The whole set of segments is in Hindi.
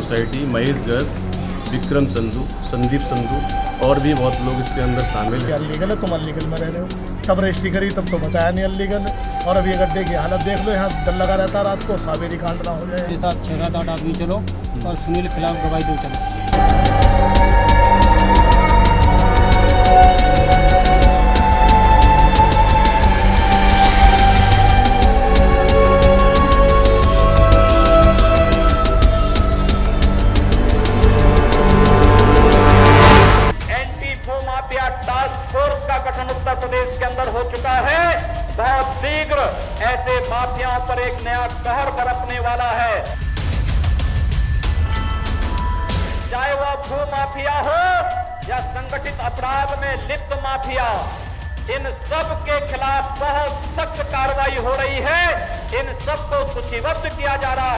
सोसाइटी, महेश गर्ग, विक्रम संधू, संदीप संधू और भी बहुत लोग इसके अंदर शामिल हैं। अनलीगल है, तुम अनलीगल में रह रहे हो, तब रजिस्ट्री करी तब तो बताया नहीं अनलीगल है। और अभी गड्ढे की हालत देख लो, यहाँ डर लगा रहता है रात को, सावेरी कांड ना हो जाए। 6-7 आदमी चलो और सुनील के खिलाफ दवाई दो चलो। टास्क फोर्स का गठन उत्तर प्रदेश के अंदर हो चुका है। बहुत शीघ्र ऐसे माफियाओं पर एक नया कहर बरपने वाला है। चाहे वह भू माफिया हो या संगठित अपराध में लिप्त माफिया, इन सब के खिलाफ बहुत सख्त कार्रवाई हो रही है। इन सब को सूचीबद्ध किया जा रहा है।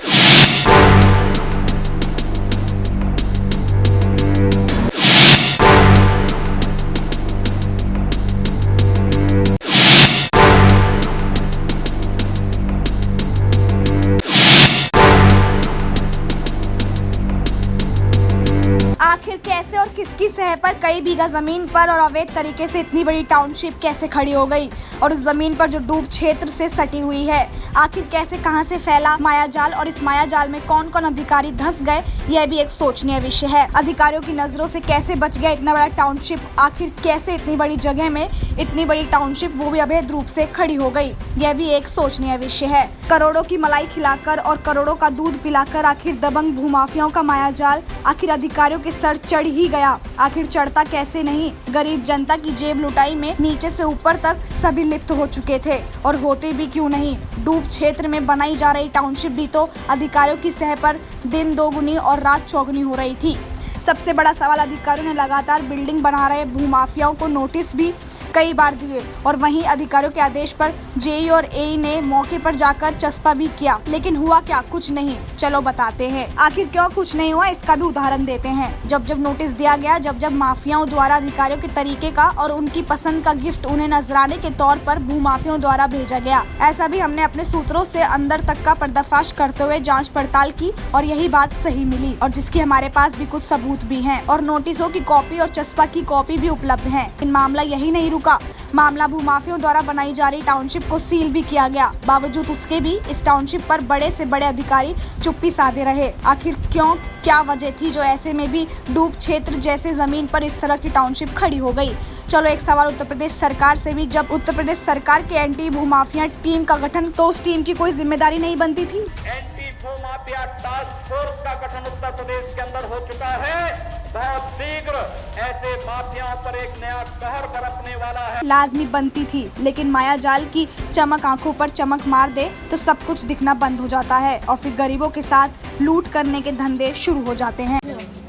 आखिर कैसे और किसकी सह पर कई बीघा जमीन पर और अवैध तरीके से इतनी बड़ी टाउनशिप कैसे खड़ी हो गई और उस जमीन पर जो डूब क्षेत्र से सटी हुई है, आखिर कैसे कहां से फैला मायाजाल और इस मायाजाल में कौन कौन अधिकारी धंस गए, यह भी एक सोचनीय विषय है। अधिकारियों की नजरों से कैसे बच गया इतना बड़ा टाउनशिप, आखिर कैसे इतनी बड़ी जगह में इतनी बड़ी टाउनशिप वो भी अवैध रूप से खड़ी हो गई, यह भी एक सोचनीय विषय है। करोड़ों की मलाई खिलाकर और करोड़ों का दूध पिलाकर आखिर दबंग भूमाफियाओं का मायाजाल आखिर अधिकारियों के सर चढ़ ही गया। आखिर चढ़ता कैसे नहीं, गरीब जनता की जेब लुटाई में नीचे से ऊपर तक सभी लिप्त हो चुके थे और होते भी क्यों नहीं। डूब क्षेत्र में बनाई जा रही टाउनशिप भी तो अधिकारियों की सह पर दिन दोगुनी और रात चौगुनी हो रही थी। सबसे बड़ा सवाल, अधिकारियों ने लगातार बिल्डिंग बना रहे भूमाफियाओं को नोटिस भी कई बार दिए और वहीं अधिकारियों के आदेश पर जेई और एई ने मौके पर जाकर चस्पा भी किया, लेकिन हुआ क्या? कुछ नहीं। चलो बताते हैं आखिर क्यों कुछ नहीं हुआ, इसका भी उदाहरण देते हैं। जब नोटिस दिया गया, जब माफियाओं द्वारा अधिकारियों के तरीके का और उनकी पसंद का गिफ्ट उन्हें नजराने के तौर पर भूमाफियाओं द्वारा भेजा गया। ऐसा भी हमने अपने सूत्रों से अंदर तक का पर्दाफाश करते हुए जाँच पड़ताल की और यही बात सही मिली और जिसकी हमारे पास भी कुछ सबूत भी है और नोटिसों की कॉपी और चस्पा की कॉपी भी उपलब्ध है। इन मामला यही नहीं रुका, मामला भूमाफियों द्वारा बनाई जा रही टाउनशिप को सील भी किया गया। बावजूद उसके भी इस टाउनशिप पर बड़े से बड़े अधिकारी चुप्पी साधे रहे। आखिर क्यों, क्या वजह थी जो ऐसे में भी डूब क्षेत्र जैसे जमीन पर इस तरह की टाउनशिप खड़ी हो गई? चलो एक सवाल उत्तर प्रदेश सरकार से भी, जब उत्तर प्रदेश सरकार के एंटी भूमाफिया टीम का गठन तो उस टीम की कोई जिम्मेदारी नहीं बनती थी? एंटी भूमाफिया टास्क फोर्स का गठन उत्तर प्रदेश के अंदर हो चुका है। बहुत शीघ्र ऐसे माफियाओं पर एक नया कहर बरपने वाला है। लाजमी बनती थी, लेकिन मायाजाल की चमक आंखों पर चमक मार दे तो सब कुछ दिखना बंद हो जाता है और फिर गरीबों के साथ लूट करने के धंधे शुरू हो जाते हैं।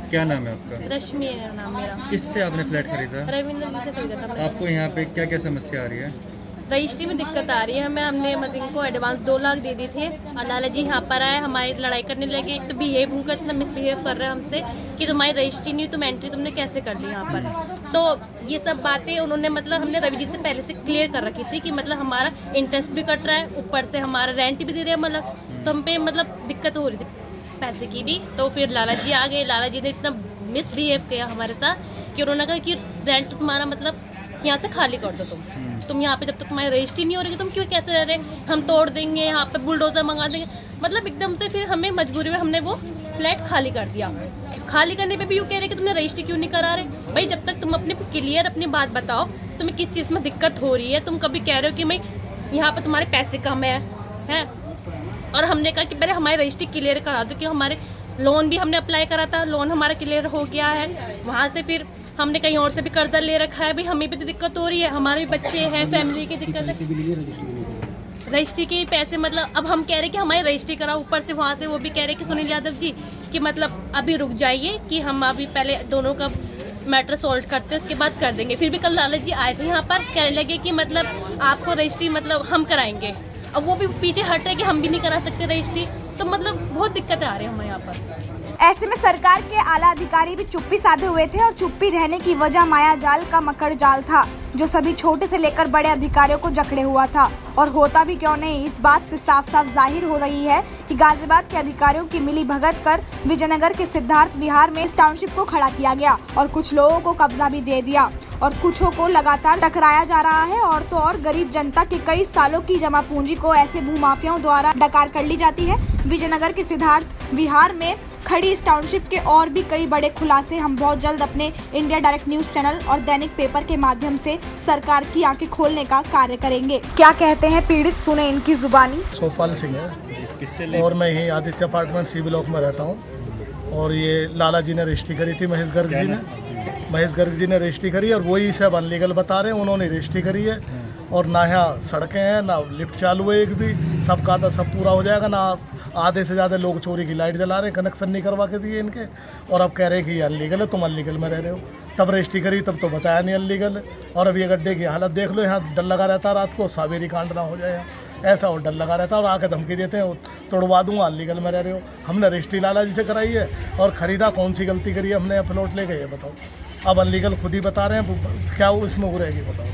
क्या नाम है आपका? रश्मि है नाम मेरा। किससे आपने फ्लैट खरीदा? रविंद्र जी से खरीदा था। आपको यहाँ पे क्या क्या समस्या आ रही है? रजिस्ट्री में दिक्कत आ रही है हमें। हमने मतलब इनको एडवांस 2 लाख दे दी थी और लाला जी यहाँ पर आए, हमारी लड़ाई करने लगे। एक तो बिहेव उनका इतना मिसबिहेव कर रहे हैं हमसे कि तुम्हारी रजिस्ट्री नहीं, तुम एंट्री तुमने कैसे कर ली यहाँ पर। तो ये सब बातें उन्होंने मतलब हमने रवि जी से पहले से क्लियर कर रखी थी कि मतलब हमारा इंटरेस्ट भी कट रहा है, ऊपर से हमारा रेंट भी दे रहे हैं, मतलब तो हम पे मतलब दिक्कत हो रही थी पैसे की भी। तो फिर लाला जी आ गए। लाला जी ने इतना मिसबिहेव किया हमारे साथ कि उन्होंने कहा कि रेंट तुम्हारा मतलब यहाँ से खाली कर दो, तुम यहाँ पे जब तक तुम्हारी रजिस्ट्री नहीं हो रही तुम क्यों कैसे रह रहे, हम तोड़ देंगे, यहाँ पे बुलडोजर मंगा देंगे। मतलब एकदम से फिर हमें मजबूरी में हमने वो फ्लैट खाली कर दिया। खाली करने पे भी यूँ कह रहे कि तुमने रजिस्ट्री क्यों नहीं करा रहे। भाई जब तक तुम अपने क्लियर अपनी बात बताओ तुम्हें किस चीज़ में दिक्कत हो रही है। तुम कभी कह रहे हो कि भाई यहाँ पे तुम्हारे पैसे कम है और हमने कहा कि पहले हमारी रजिस्ट्री क्लियर करा दो, क्योंकि हमारे लोन भी हमने अप्लाई करा था, लोन हमारा क्लियर हो गया है। वहाँ से फिर हमने कहीं और से भी कर्जा ले रखा है। भाई हमें भी तो दिक्कत हो रही है, हमारे भी बच्चे हैं, फैमिली की दिक्कत है। रजिस्ट्री के पैसे मतलब अब हम कह रहे हैं कि हमारी रजिस्ट्री कराओ, ऊपर से वहाँ से वो भी कह रहे हैं कि सुनील यादव जी कि मतलब अभी रुक जाइए कि हम अभी पहले दोनों का मैटर सॉल्व करते हैं उसके बाद कर देंगे। फिर भी कल लाला जी आए थे यहाँ पर, कहने लगे कि मतलब आपको रजिस्ट्री मतलब हम कराएंगे। अब वो भी पीछे हट रहे कि हम भी नहीं करा सकते रजिस्ट्री। तो मतलब बहुत दिक्कतें आ रही है हमें यहाँ पर। ऐसे में सरकार के आला अधिकारी भी चुप्पी साधे हुए थे और चुप्पी रहने की वजह माया जाल का मकड़ जाल था, जो सभी छोटे से लेकर बड़े अधिकारियों को जकड़े हुआ था। और होता भी क्यों नहीं, इस बात से साफ साफ जाहिर हो रही है कि गाजियाबाद के अधिकारियों की मिली भगत कर विजयनगर के सिद्धार्थ विहार में इस टाउनशिप को खड़ा किया गया और कुछ लोगों को कब्जा भी दे दिया और कुछों को लगातार टकराया जा रहा है। और तो और गरीब जनता के कई सालों की जमा पूंजी को ऐसे भूमाफियाओं द्वारा डकार कर ली जाती है। विजयनगर के सिद्धार्थ विहार में खड़ी इस टाउनशिप के और भी कई बड़े खुलासे हम बहुत जल्द अपने इंडिया डायरेक्ट न्यूज चैनल और दैनिक पेपर के माध्यम से सरकार की आंखें खोलने का कार्य करेंगे। क्या कहते हैं पीड़ित, सुने इनकी जुबानी। सोपाल सिंह है और मैं यही आदित्य अपार्टमेंट सी ब्लॉक में रहता हूँ। और ये लाला जी ने रजिस्ट्री करी थी, महेश गर्ग जी ने रजिस्ट्री करी और वही सब अनलीगल बता रहे हैं, उन्होंने रजिस्ट्री करी है। और ना यहाँ सड़कें हैं, ना लिफ्ट चालू है, एक भी सबका तो सब पूरा हो जाएगा। ना आधे से ज़्यादा लोग चोरी की लाइट जला रहे हैं, कनेक्शन नहीं करवा के दिए इनके, और अब कह रहे हैं कि ये अनलीगल है, तुम अनलीगल में रह रहे हो। तब रजिस्ट्री करी तब तो बताया नहीं अनलीगल है। और अब ये गड्ढे की हालत देख लो, यहाँ डर लगा रहता है रात को, सावेरी कांड ना हो जाए यहाँ, ऐसा और डर लगा रहता है। और आके धमकी देते हैं तोड़वा दूंगा, अनलीगल में रह रहे हो। हमने रजिस्ट्री लाला जी से कराई है और ख़रीदा कौन सी गलती करी है हमने, या प्लॉट ले गए ये बताओ। अब अनलीगल खुद ही बता रहे हैं, क्या वो इसमें हो रहेगी बताओ,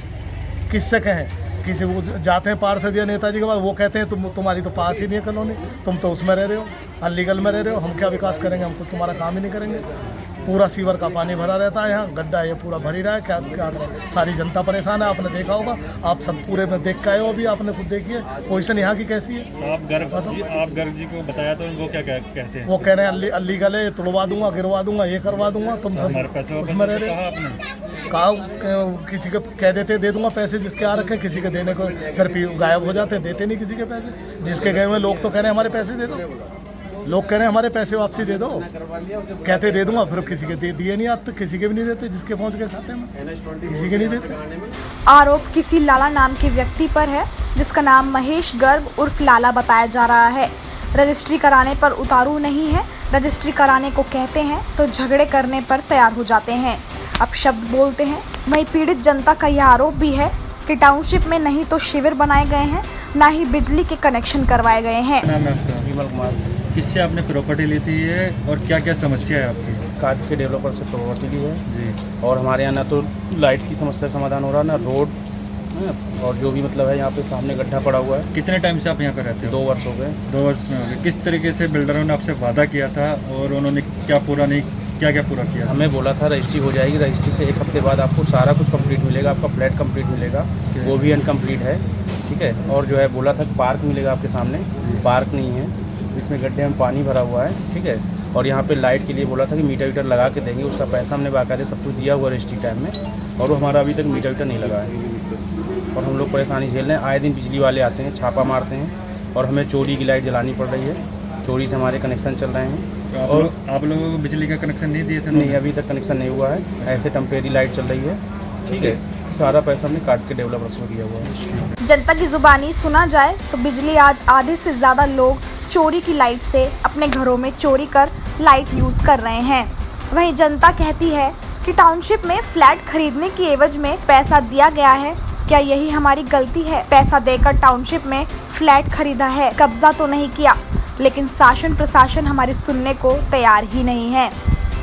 किससे कहें। किसी वो जाते हैं पार्षद या नेताजी के पास, वो कहते हैं तुम्हारी तो पास ही नहीं है कॉलोनी, तुम तो उसमें रह रहे हो, अनलीगल में रह रहे हो, हम क्या विकास करेंगे, हम कुछ तुम्हारा काम ही नहीं करेंगे। पूरा सीवर का पानी भरा रहता है यहाँ, गड्ढा ये पूरा भरी रहा है, क्या क्या करें। सारी जनता परेशान है, आपने देखा होगा, आप सब पूरे में देख के आए हो, अभी आपने खुद देखी है पोजीशन यहाँ की कैसी है। आप गर्ग जी को बताया तो वो क्या कहते हैं? वो कह रहे हैं अनलीगल है, तोड़वा दूंगा, गिरवा दूंगा, ये करवा दूंगा, तुम सब उसमें रह रहे हो। कहा किसी को कह देते दे दूंगा पैसे, जिसके आ रखे किसी के देने को फिर गायब हो जाते हैं, देते नहीं किसी के पैसे। जिसके गए हुए लोग तो कह रहे हैं हमारे पैसे दे दो, लोग कह रहे हैं हमारे पैसे वापसी दे दो, कहते दे दूंगा, फिर किसी के दिए नहीं, आप तो किसी के भी नहीं देते, जिसके पहुंच के खाते में किसी के नहीं देते। आरोप किसी लाला नाम के व्यक्ति पर है, जिसका नाम महेश गर्ग उर्फ लाला बताया जा रहा है। रजिस्ट्री कराने पर उतारू नहीं है, रजिस्ट्री कराने को कहते हैं तो झगड़े करने पर तैयार हो जाते हैं, अब शब्द बोलते हैं। वहीं पीड़ित जनता का यह आरोप भी है कि टाउनशिप में नहीं तो शिविर बनाए गए हैं, ना ही बिजली के कनेक्शन करवाए गए हैं। विमल कुमार। किससे आपने प्रॉपर्टी ली थी ये और क्या क्या समस्या है आपकी? कार्ड के डेवलपर से प्रॉपर्टी ली है जी। और हमारे यहाँ ना तो लाइट की समस्या का समाधान हो रहा है, ना रोड, और जो भी मतलब है यहाँ पे सामने गड्ढा पड़ा हुआ है। कितने टाइम से आप यहाँ पर रहते हो? 2 वर्ष हो गए। 2 वर्ष में हो गए। किस तरीके से बिल्डरों ने आपसे वादा किया था और उन्होंने क्या पूरा किया? हमें बोला था रजिस्ट्री हो जाएगी, रजिस्ट्री से 1 हफ्ते बाद आपको सारा कुछ कंप्लीट मिलेगा, आपका फ्लैट कंप्लीट मिलेगा, वो भी अनकम्प्लीट है, ठीक है। और जो है बोला था पार्क मिलेगा आपके सामने, पार्क नहीं है, इसमें गड्ढे में पानी भरा हुआ है, ठीक है। और यहाँ पे लाइट के लिए बोला था कि मीटर वीटर लगा के देंगे, उसका पैसा हमने बाकायदे सब कुछ दिया हुआ रजिस्ट्री टाइम में, और वो हमारा अभी तक मीटर वीटर नहीं लगा है। और हम लोग परेशानी झेल रहे हैं, आए दिन बिजली वाले आते हैं, छापा मारते हैं, और हमें चोरी की लाइट जलानी पड़ रही है, चोरी से हमारे कनेक्शन चल रहे हैं। तो आप लोगों को बिजली का कनेक्शन नहीं दिए थे? नहीं, अभी तक कनेक्शन नहीं हुआ है, ऐसे टेम्परेरी लाइट चल रही है, ठीक है। सारा पैसा हमने काट के डेवलपर्स को दिया हुआ है। जनता की जुबानी सुना जाए तो बिजली आज आधे से ज़्यादा लोग चोरी की लाइट से अपने घरों में चोरी कर लाइट यूज़ कर रहे हैं। वहीं जनता कहती है कि टाउनशिप में फ्लैट खरीदने की एवज में पैसा दिया गया है, क्या यही हमारी गलती है? पैसा देकर टाउनशिप में फ्लैट खरीदा है, कब्जा तो नहीं किया, लेकिन शासन प्रशासन हमारी सुनने को तैयार ही नहीं है।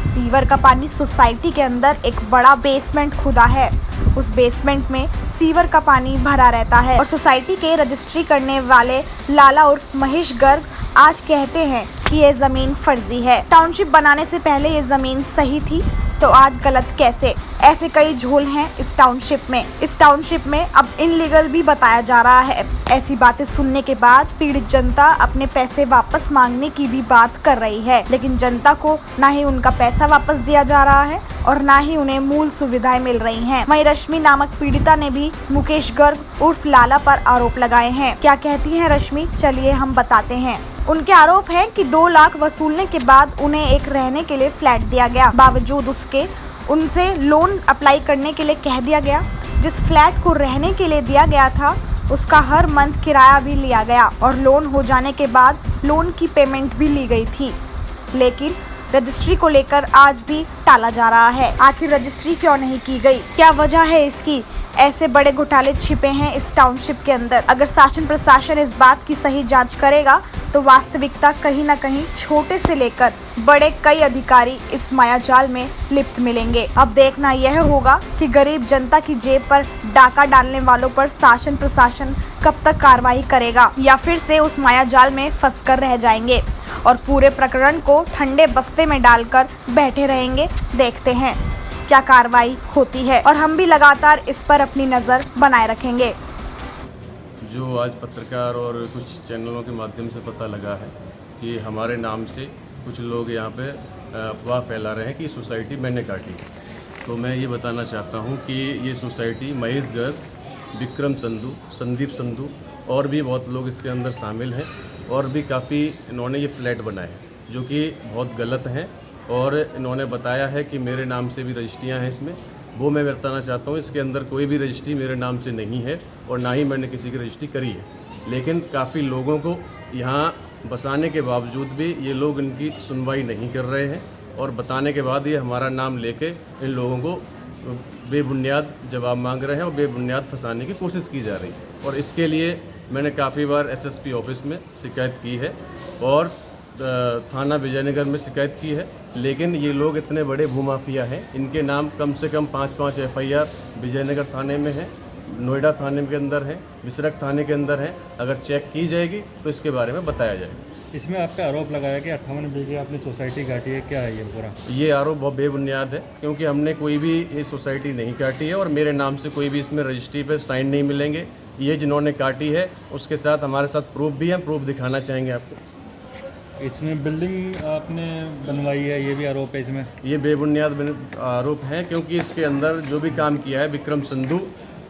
सीवर का पानी सोसाइटी के अंदर एक बड़ा बेसमेंट खुदा है, उस बेसमेंट में सीवर का पानी भरा रहता है और सोसाइटी के रजिस्ट्री करने वाले लाला उर्फ महेश गर्ग आज कहते हैं कि ये ज़मीन फर्जी है। टाउनशिप बनाने से पहले ये ज़मीन सही थी, तो आज गलत कैसे? ऐसे कई झोल हैं इस टाउनशिप में। इस टाउनशिप में अब इनलीगल भी बताया जा रहा है। ऐसी बातें सुनने के बाद पीड़ित जनता अपने पैसे वापस मांगने की भी बात कर रही है, लेकिन जनता को ना ही उनका पैसा वापस दिया जा रहा है और ना ही उन्हें मूल सुविधाएं मिल रही हैं। वहीं रश्मि नामक पीड़िता ने भी मुकेश गर्ग उर्फ लाला पर आरोप लगाए हैं। क्या कहती हैं रश्मि, चलिए हम बताते हैं। उनके आरोप है कि 2 लाख वसूलने के बाद उन्हें एक रहने के लिए फ्लैट दिया गया, बावजूद उसके उनसे लोन अप्लाई करने के लिए कह दिया गया। जिस फ्लैट को रहने के लिए दिया गया था उसका हर मंथ किराया भी लिया गया और लोन हो जाने के बाद लोन की पेमेंट भी ली गई थी, लेकिन रजिस्ट्री को लेकर आज भी टाला जा रहा है। आखिर रजिस्ट्री क्यों नहीं की गई, क्या वजह है इसकी? ऐसे बड़े घोटाले छिपे हैं इस टाउनशिप के अंदर। अगर शासन प्रशासन इस बात की सही जांच करेगा तो वास्तविकता कहीं न कहीं छोटे से लेकर बड़े कई अधिकारी इस मायाजाल में लिप्त मिलेंगे। अब देखना यह होगा कि गरीब जनता की जेब पर डाका डालने वालों पर शासन प्रशासन कब तक कार्रवाई करेगा या फिर से उस मायाजाल में फंसकर रह जाएंगे और पूरे प्रकरण को ठंडे बस्ते में डालकर बैठे रहेंगे। देखते हैं क्या कार्रवाई होती है और हम भी लगातार इस पर अपनी नज़र बनाए रखेंगे। जो आज पत्रकार और कुछ चैनलों के माध्यम से पता लगा है कि हमारे नाम से कुछ लोग यहाँ पे अफवाह फैला रहे हैं कि सोसाइटी मैंने काटी। तो मैं ये बताना चाहता हूँ कि ये सोसाइटी महेश गर्ग, विक्रम संधू, संदीप संधू और भी बहुत लोग इसके अंदर शामिल हैं और भी काफ़ी इन्होंने ये फ्लैट बनाए हैं जो कि बहुत गलत हैं और इन्होंने बताया है कि मेरे नाम से भी रजिस्ट्रियाँ हैं इसमें। वो मैं बताना चाहता हूँ इसके अंदर कोई भी रजिस्ट्री मेरे नाम से नहीं है और ना ही मैंने किसी की रजिस्ट्री करी है। लेकिन काफ़ी लोगों को यहाँ बसाने के बावजूद भी ये लोग इनकी सुनवाई नहीं कर रहे हैं और बताने के बाद ये हमारा नाम लेके इन लोगों को बेबुनियाद जवाब मांग रहे हैं और बेबुनियाद फंसाने की कोशिश की जा रही है। और इसके लिए मैंने काफ़ी बार एसएसपी ऑफिस में शिकायत की है और थाना विजयनगर में शिकायत की है। लेकिन ये लोग इतने बड़े भूमाफिया हैं, इनके नाम कम से कम 5-5 FIR विजयनगर थाने में है, नोएडा थाने के अंदर है, विसरक थाने के अंदर है। अगर चेक की जाएगी तो इसके बारे में बताया जाएगा। इसमें आप पे आरोप लगाया कि 58 बीघे आपने सोसाइटी काटी है, क्या है ये पूरा? ये आरोप बहुत बेबुनियाद है क्योंकि हमने कोई भी ये सोसाइटी नहीं काटी है और मेरे नाम से कोई भी इसमें रजिस्ट्री पे साइन नहीं मिलेंगे। ये जिन्होंने काटी है उसके साथ हमारे साथ प्रूफ भी है, प्रूफ दिखाना चाहेंगे आपको। इसमें बिल्डिंग आपने बनवाई है, ये भी आरोप है इसमें? ये बेबुनियाद आरोप है क्योंकि इसके अंदर जो भी काम किया है विक्रम संधू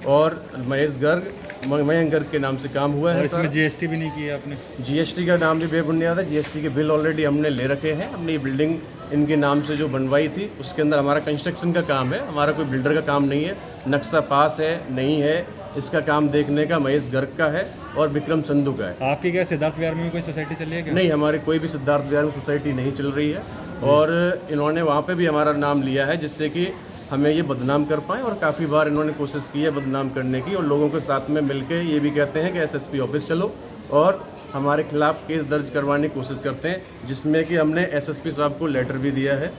और महेश गर्ग के नाम से काम हुआ है। और इसमें GST भी नहीं किया आपने? GST का नाम भी बेबुनियाद है। GST के बिल ऑलरेडी हमने ले रखे हैं। अपनी बिल्डिंग इनके नाम से जो बनवाई थी उसके अंदर हमारा कंस्ट्रक्शन का काम है, हमारा कोई बिल्डर का काम नहीं है। नक्शा पास है नहीं है, इसका काम देखने का महेश गर्ग का है और विक्रम संधू का है। आपकी क्या सिद्धार्थ विहार में भी कोई सोसाइटी चल रही है क्या? नहीं, हमारी कोई भी सिद्धार्थ विहार में सोसाइटी नहीं चल रही है और इन्होंने वहाँ पे भी हमारा नाम लिया है जिससे कि हमें ये बदनाम कर पाएँ और काफ़ी बार इन्होंने कोशिश की है बदनाम करने की और लोगों के साथ में मिलकर ये भी कहते हैं कि SSP ऑफिस चलो और हमारे खिलाफ केस दर्ज करवाने की कोशिश करते हैं, जिसमें कि हमने SSP साहब को लेटर भी दिया है,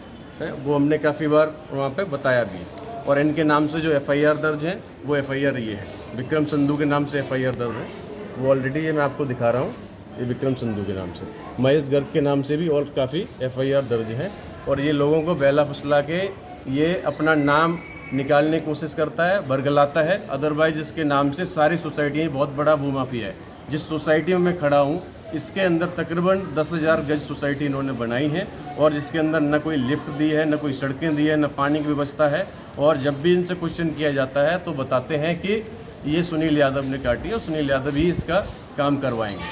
वो हमने काफ़ी बार वहाँ पे बताया भी। और इनके नाम से जो FIR दर्ज हैं वो FIR ये है, विक्रम संधू के नाम से FIR दर्ज है, वो ऑलरेडी ये मैं आपको दिखा रहा हूँ, ये विक्रम संधू के नाम से। महेश गर्ग के नाम से भी और काफ़ी FIR दर्ज हैं और ये लोगों को बहला फुसला के ये अपना नाम निकालने की कोशिश करता है, बरगलाता है। अदरवाइज इसके नाम से सारी सोसाइटियाँ बहुत बड़ा भूमाफिया है। जिस सोसाइटी में मैं खड़ा हूँ इसके अंदर तकरीबन 10,000 गज सोसाइटी इन्होंने बनाई है और जिसके अंदर न कोई लिफ्ट दी है, न कोई सड़कें दी है, न पानी की व्यवस्था है। और जब भी इनसे क्वेश्चन किया जाता है तो बताते हैं कि ये सुनील यादव ने काटी और सुनील यादव ही इसका काम करवाएंगे।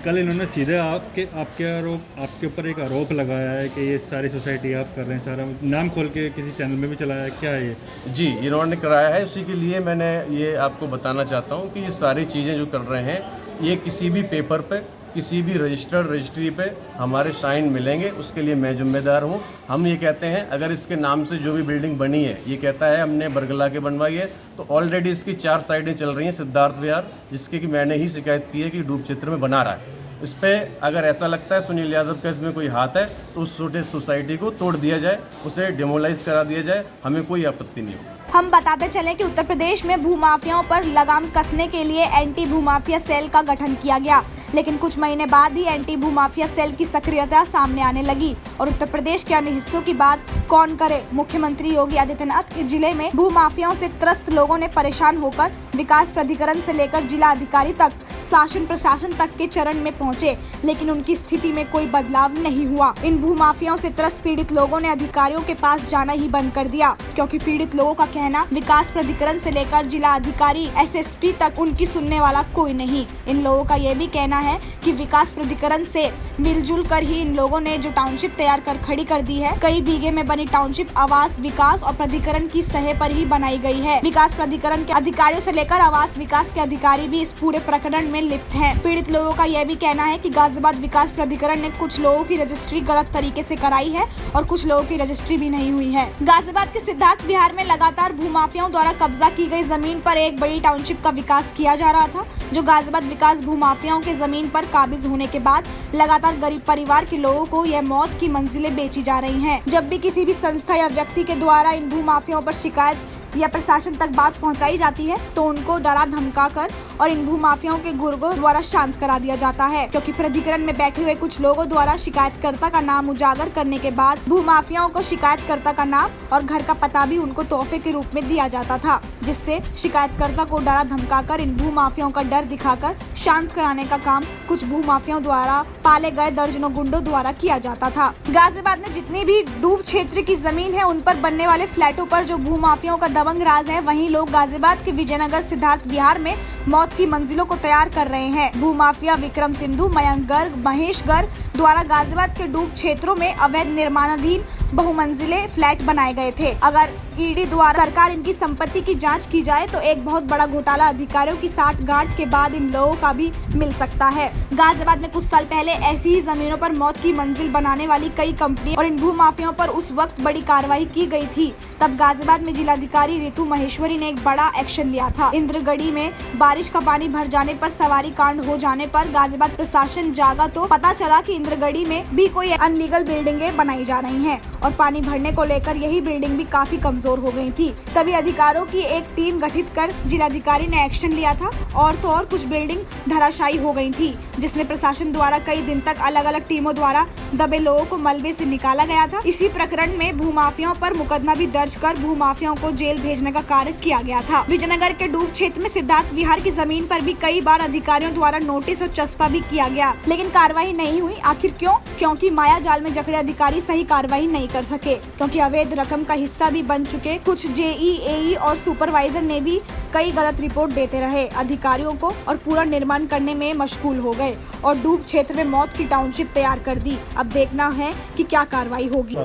कल इन्होंने सीधे आपके ऊपर एक आरोप लगाया है कि ये सारी सोसाइटी आप कर रहे हैं, सारा नाम खोल के किसी चैनल में भी चलाया है, क्या है ये? जी, इन्होंने कराया है, उसी के लिए मैंने ये आपको बताना चाहता हूँ कि ये सारी चीज़ें जो कर रहे हैं ये किसी भी पेपर पे, किसी भी रजिस्टर्ड रजिस्ट्री पे हमारे साइन मिलेंगे, उसके लिए मैं जिम्मेदार हूँ। हम ये कहते हैं अगर इसके नाम से जो भी बिल्डिंग बनी है ये कहता है हमने बरगला के बनवाई है, तो ऑलरेडी इसकी 4 साइडें चल रही हैं सिद्धार्थ विहार, जिसके कि मैंने ही शिकायत की है कि डूब क्षेत्र में बना रहा है। इस पर अगर ऐसा लगता है सुनील यादव का इसमें कोई हाथ है तो उस छोटे सोसाइटी को तोड़ दिया जाए, उसे डिमोलाइज करा दिया जाए, हमें कोई आपत्ति नहीं होगी। हम बताते चलें कि उत्तर प्रदेश में भूमाफियाओं पर लगाम कसने के लिए एंटी भूमाफिया सेल का गठन किया गया, लेकिन कुछ महीने बाद ही एंटी भूमाफिया सेल की सक्रियता सामने आने लगी और उत्तर प्रदेश के अन्य हिस्सों की बात कौन करे। मुख्यमंत्री योगी आदित्यनाथ के जिले में भूमाफियाओं से त्रस्त लोगों ने परेशान होकर विकास प्राधिकरण से लेकर जिला अधिकारी तक, शासन प्रशासन तक के चरण में पहुंचे, लेकिन उनकी स्थिति में कोई बदलाव नहीं हुआ। इन भूमाफियाओं से त्रस्त पीड़ित लोगों ने अधिकारियों के पास जाना ही बंद कर दिया, क्योंकि पीड़ित लोगों का कहना विकास प्राधिकरण से लेकर जिला अधिकारी SSP तक उनकी सुनने वाला कोई नहीं। इन लोगों का ये भी कहना है कि विकास प्राधिकरण से मिलजुल कर ही इन लोगों ने जो टाउनशिप तैयार कर खड़ी कर दी है। कई बीघे में बनी टाउनशिप आवास विकास और प्राधिकरण की सहाय पर ही बनाई गई है। विकास प्राधिकरण के अधिकारियों से लेकर आवास विकास के अधिकारी भी इस पूरे प्रकरण में लिप्त हैं। पीड़ित लोगों का यह भी कहना है कि गाजियाबाद विकास प्राधिकरण ने कुछ लोगों की रजिस्ट्री गलत तरीके से कराई है और कुछ लोगों की रजिस्ट्री भी नहीं हुई है। गाजियाबाद के सिद्धार्थ विहार में लगातार भूमाफियाओं द्वारा कब्जा की गई जमीन पर एक बड़ी टाउनशिप का विकास किया जा रहा था, जो गाजियाबाद विकास भूमाफियाओं के जमीन पर काबिज होने के बाद लगातार गरीब परिवार के लोगों को यह मौत की मंजिलें बेची जा रही हैं। जब भी किसी भी संस्था या व्यक्ति के द्वारा इन भूमाफियाओं पर शिकायत या प्रशासन तक बात पहुंचाई जाती है तो उनको डरा धमका कर और इन भूमाफियाओं के गुर्गों द्वारा शांत करा दिया जाता है, क्योंकि प्राधिकरण में बैठे हुए कुछ लोगों द्वारा शिकायतकर्ता का नाम उजागर करने के बाद भूमाफियाओं को शिकायतकर्ता का नाम और घर का पता भी उनको तोहफे के रूप में दिया जाता था, जिससे शिकायतकर्ता को डरा धमकाकर इन भूमाफियाओं का डर दिखाकर शांत कराने का काम कुछ भूमाफियाओं द्वारा पाले गए दर्जनों गुंडों द्वारा किया जाता था। गाजियाबाद में जितनी भी डूब क्षेत्र की जमीन है उन पर बनने वाले फ्लैटों पर जो भूमाफियाओं का दबंग राज है, वहीं लोग गाजियाबाद के विजयनगर सिद्धार्थ विहार में मौत की मंजिलों को तैयार कर रहे हैं। भूमाफिया विक्रम सिंधु, मयंक गर्ग, महेश गर्ग द्वारा गाजियाबाद के डूब क्षेत्रों में अवैध निर्माणाधीन बहुमंजिले फ्लैट बनाए गए थे। अगर ईडी द्वारा सरकार इनकी संपत्ति की जांच की जाए तो एक बहुत बड़ा घोटाला अधिकारियों की साठगांठ के बाद इन लोगों का भी मिल सकता है। गाजियाबाद में कुछ साल पहले ऐसी ही जमीनों पर मौत की मंजिल बनाने वाली कई कंपनी और इन भूमाफियाओं पर उस वक्त बड़ी कार्रवाई की गई थी। तब गाजियाबाद में जिलाधिकारी ऋतु महेश्वरी ने एक बड़ा एक्शन लिया था। इंद्रगढ़ी में बारिश का पानी भर जाने पर सवारी कांड हो जाने पर गाजियाबाद प्रशासन जागा तो पता चला कि इंद्रगढ़ी में भी कोई अनलीगल बिल्डिंगें बनाई जा रही हैं और पानी भरने को लेकर यही बिल्डिंग भी काफी कमजोर हो गई थी। तभी अधिकारियों की एक टीम गठित कर जिलाधिकारी ने एक्शन लिया था और तो और कुछ बिल्डिंग धराशायी हो गई थी, जिसमें प्रशासन द्वारा कई दिन तक अलग अलग टीमों द्वारा दबे लोगों को मलबे से निकाला गया था। इसी प्रकरण में भूमाफियाओं पर मुकदमा भी दर्ज कर भूमाफियाओं को जेल भेजने का कार्य किया गया था। विजयनगर के डूब क्षेत्र में सिद्धार्थ विहार की जमीन पर भी कई बार अधिकारियों द्वारा नोटिस और चस्पा भी किया गया, लेकिन कार्रवाई नहीं हुई। आखिर क्यों? क्योंकि माया जाल में जकड़े अधिकारी सही कार्रवाई नहीं कर सके, क्योंकि अवैध रकम का हिस्सा भी बन चुके कुछ जेई, एई और सुपरवाइजर ने भी कई गलत रिपोर्ट देते रहे अधिकारियों को और पूरा निर्माण करने में मशगूल हो गए और डूब क्षेत्र में मौत की टाउनशिप तैयार कर दी। अब देखना है कि क्या कार्रवाई होगी।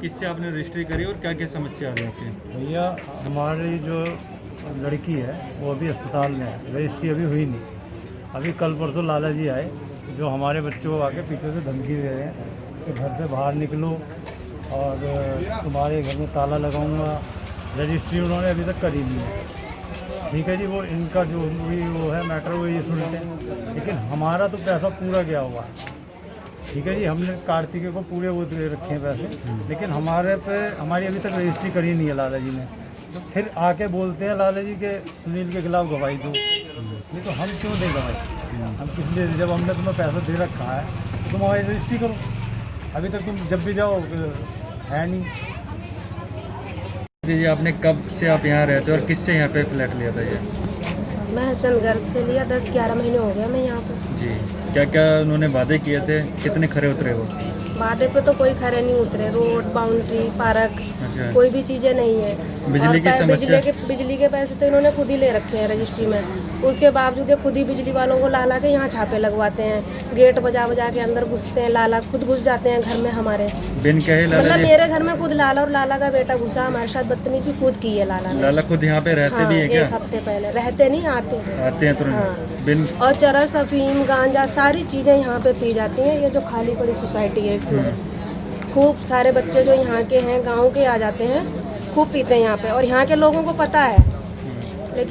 किससे आपने रजिस्ट्री करी और क्या क्या समस्या आ रही है आपकी? भैया हमारी जो लड़की है वो अभी अस्पताल में है, रजिस्ट्री अभी हुई नहीं। अभी कल परसों लाला जी आए जो हमारे बच्चों को आके पीछे से धमकी दे रहे हैं कि घर से बाहर निकलो और तुम्हारे घर में ताला लगाऊंगा। रजिस्ट्री उन्होंने अभी तक करी नहीं है। ठीक है जी, वो इनका जो भी वो है मैटर वो ये सुनते हैं, लेकिन हमारा तो पैसा पूरा गया हुआ है। ठीक है जी, हमने कार्तिके को पूरे वो दे रखे हैं पैसे, लेकिन हमारे पे हमारी अभी तक रजिस्ट्री करी नहीं है लाला जी ने। तो फिर आके बोलते हैं लाला जी के सुनील के खिलाफ गवाही दो। नहीं तो हम क्यों दें गवाही? हम किस लिए? जब हमने तुम्हें पैसा दे रखा है तो तुम हमारी रजिस्ट्री करो। अभी तक तुम जब भी जाओ है नहीं। जी, आपने कब से आप यहाँ रहते हो और किससे यहाँ पे फ्लैट लिया था ये? मैं हसन गर्ग से लिया, 10-11 महीने हो गया मैं यहाँ पे। जी, क्या क्या उन्होंने वादे किए थे, कितने खरे उतरे वो? वादे पे तो कोई खरे नहीं उतरे। रोड, बाउंड्री, पार्क, अच्छा। कोई भी चीज़ें नहीं है। बिजली की समस्या? बिजली के पैसे तो इन्होंने खुद ही ले रखे हैं रजिस्ट्री में। उसके बावजूद ये खुद ही बिजली वालों को ला के यहाँ छापे लगवाते हैं। गेट बजा के अंदर घुसते हैं, लाला खुद घुस जाते हैं घर में हमारे। बिन कहे लाला मतलब मेरे घर में खुद लाला और लाला का बेटा घुसा, हमारे साथ बदतमीजी खुद की है लाला ने। लाला खुद यहाँ पे रहते भी है क्या? 1 हफ्ते पहले रहते नहीं, आते हैं तुरंत। हाँ। बिन और चरस, अफीम, गांजा सारी चीज़ें यहाँ पे पी जाती हैं। ये जो खाली पड़ी सोसाइटी है इसमें खूब सारे बच्चे जो यहाँ के हैं गांव के आ जाते हैं, खूब पीते हैं यहाँ पे। और यहाँ के लोगों को पता है